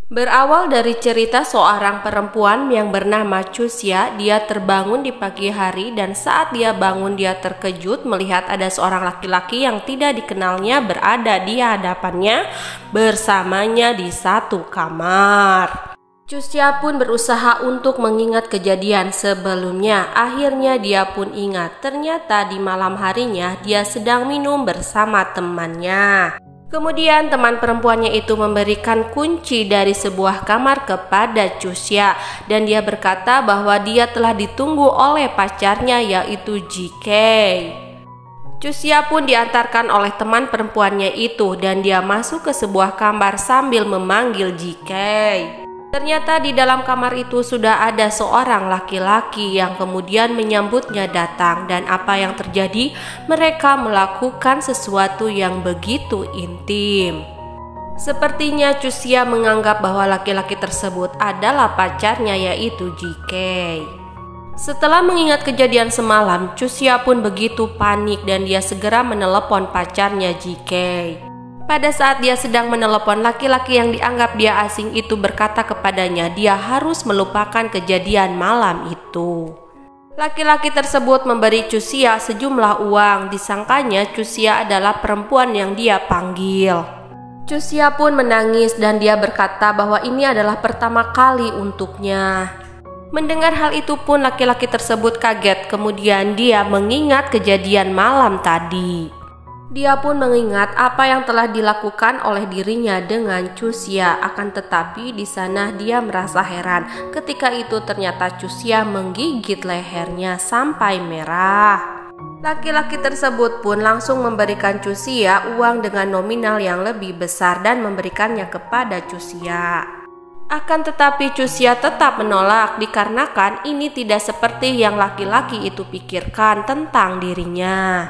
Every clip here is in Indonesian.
Berawal dari cerita seorang perempuan yang bernama Chusya. Dia terbangun di pagi hari dan saat dia bangun dia terkejut melihat ada seorang laki-laki yang tidak dikenalnya berada di hadapannya bersamanya di satu kamar. Chusya pun berusaha untuk mengingat kejadian sebelumnya. Akhirnya dia pun ingat, ternyata di malam harinya dia sedang minum bersama temannya. Kemudian teman perempuannya itu memberikan kunci dari sebuah kamar kepada Chusya dan dia berkata bahwa dia telah ditunggu oleh pacarnya yaitu JK. Chusya pun diantarkan oleh teman perempuannya itu dan dia masuk ke sebuah kamar sambil memanggil JK. Ternyata di dalam kamar itu sudah ada seorang laki-laki yang kemudian menyambutnya datang dan apa yang terjadi? Mereka melakukan sesuatu yang begitu intim. Sepertinya Chusya menganggap bahwa laki-laki tersebut adalah pacarnya yaitu JK. Setelah mengingat kejadian semalam, Chusya pun begitu panik dan dia segera menelepon pacarnya JK. Pada saat dia sedang menelepon, laki-laki yang dianggap dia asing itu berkata kepadanya dia harus melupakan kejadian malam itu. Laki-laki tersebut memberi Chusya sejumlah uang, disangkanya Chusya adalah perempuan yang dia panggil. Chusya pun menangis dan dia berkata bahwa ini adalah pertama kali untuknya. Mendengar hal itu pun laki-laki tersebut kaget, kemudian dia mengingat kejadian malam tadi. Dia pun mengingat apa yang telah dilakukan oleh dirinya dengan Chusya, akan tetapi di sana dia merasa heran. Ketika itu ternyata Chusya menggigit lehernya sampai merah. Laki-laki tersebut pun langsung memberikan Chusya uang dengan nominal yang lebih besar dan memberikannya kepada Chusya. Akan tetapi Chusya tetap menolak dikarenakan ini tidak seperti yang laki-laki itu pikirkan tentang dirinya.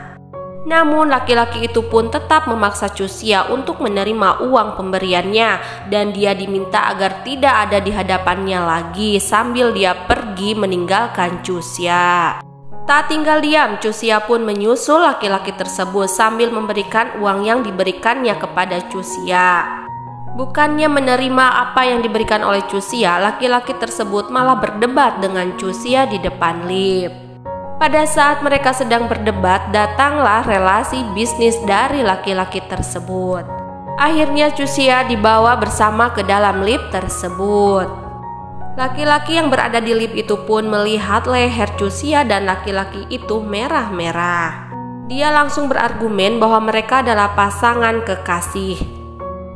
Namun laki-laki itu pun tetap memaksa Chusya untuk menerima uang pemberiannya dan dia diminta agar tidak ada di hadapannya lagi sambil dia pergi meninggalkan Chusya. Tak tinggal diam, Chusya pun menyusul laki-laki tersebut sambil memberikan uang yang diberikannya kepada Chusya. Bukannya menerima apa yang diberikan oleh Chusya, laki-laki tersebut malah berdebat dengan Chusya di depan lift. Pada saat mereka sedang berdebat, datanglah relasi bisnis dari laki-laki tersebut. Akhirnya Chusya dibawa bersama ke dalam lift tersebut. Laki-laki yang berada di lift itu pun melihat leher Chusya dan laki-laki itu merah-merah. Dia langsung berargumen bahwa mereka adalah pasangan kekasih.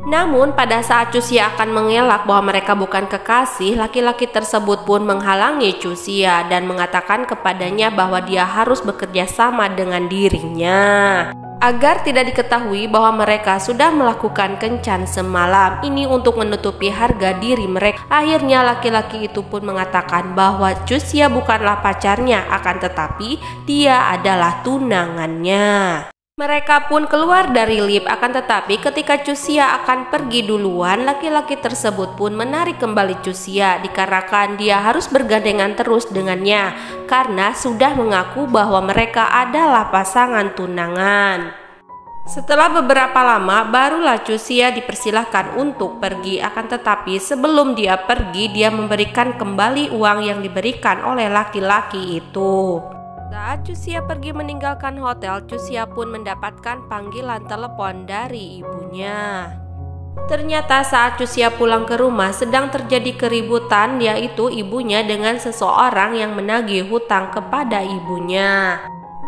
Namun pada saat Chusya akan mengelak bahwa mereka bukan kekasih, laki-laki tersebut pun menghalangi Chusya dan mengatakan kepadanya bahwa dia harus bekerja sama dengan dirinya agar tidak diketahui bahwa mereka sudah melakukan kencan semalam. Ini untuk menutupi harga diri mereka. Akhirnya laki-laki itu pun mengatakan bahwa Chusya bukanlah pacarnya, akan tetapi dia adalah tunangannya. Mereka pun keluar dari lift, akan tetapi ketika Chusya akan pergi duluan, laki-laki tersebut pun menarik kembali Chusya dikarenakan dia harus bergandengan terus dengannya karena sudah mengaku bahwa mereka adalah pasangan tunangan. Setelah beberapa lama barulah Chusya dipersilahkan untuk pergi, akan tetapi sebelum dia pergi dia memberikan kembali uang yang diberikan oleh laki-laki itu. Saat Chusya pergi meninggalkan hotel, Chusya pun mendapatkan panggilan telepon dari ibunya. Ternyata saat Chusya pulang ke rumah sedang terjadi keributan, yaitu ibunya dengan seseorang yang menagih hutang kepada ibunya.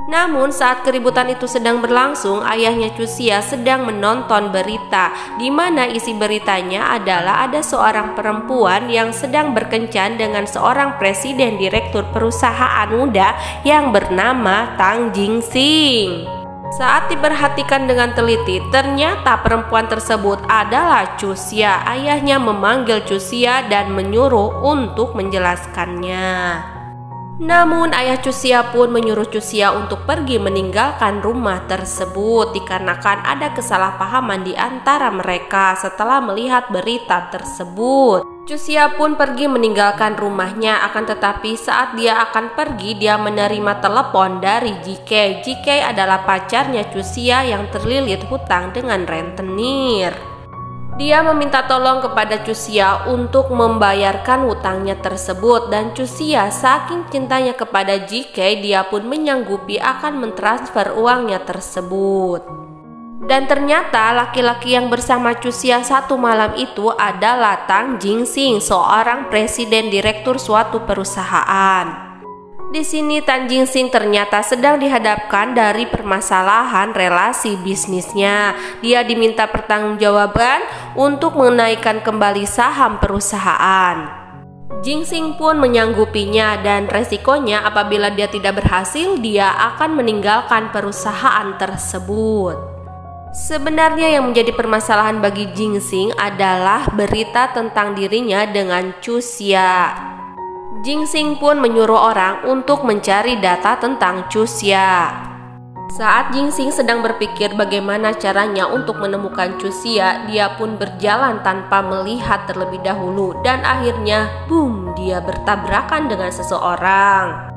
Namun saat keributan itu sedang berlangsung, ayahnya Chusya sedang menonton berita di mana isi beritanya adalah ada seorang perempuan yang sedang berkencan dengan seorang presiden direktur perusahaan muda yang bernama Tang Jingsing. Saat diperhatikan dengan teliti, ternyata perempuan tersebut adalah Chusya. Ayahnya memanggil Chusya dan menyuruh untuk menjelaskannya. Namun ayah Chusya pun menyuruh Chusya untuk pergi meninggalkan rumah tersebut dikarenakan ada kesalahpahaman di antara mereka setelah melihat berita tersebut. Chusya pun pergi meninggalkan rumahnya, akan tetapi saat dia akan pergi dia menerima telepon dari JK. JK adalah pacarnya Chusya yang terlilit hutang dengan rentenir. Dia meminta tolong kepada Cusia untuk membayarkan hutangnya tersebut, dan Cusia saking cintanya kepada JK, dia pun menyanggupi akan mentransfer uangnya tersebut. Dan ternyata laki-laki yang bersama Cusia satu malam itu adalah Tang Jingxing, seorang presiden direktur suatu perusahaan. Di sini Tang Jingxing ternyata sedang dihadapkan dari permasalahan relasi bisnisnya. Dia diminta pertanggungjawaban untuk menaikkan kembali saham perusahaan. Jingxing pun menyanggupinya, dan resikonya apabila dia tidak berhasil, dia akan meninggalkan perusahaan tersebut. Sebenarnya yang menjadi permasalahan bagi Jingxing adalah berita tentang dirinya dengan Cusia. Jingxing pun menyuruh orang untuk mencari data tentang Cusia. Saat Jingxing sedang berpikir bagaimana caranya untuk menemukan Cusia, dia pun berjalan tanpa melihat terlebih dahulu, dan akhirnya boom, dia bertabrakan dengan seseorang.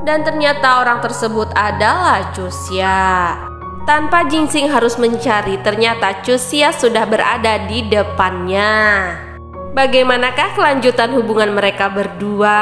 Dan ternyata orang tersebut adalah Cusia. Tanpa Jingxing harus mencari, ternyata Cusia sudah berada di depannya. Bagaimanakah kelanjutan hubungan mereka berdua?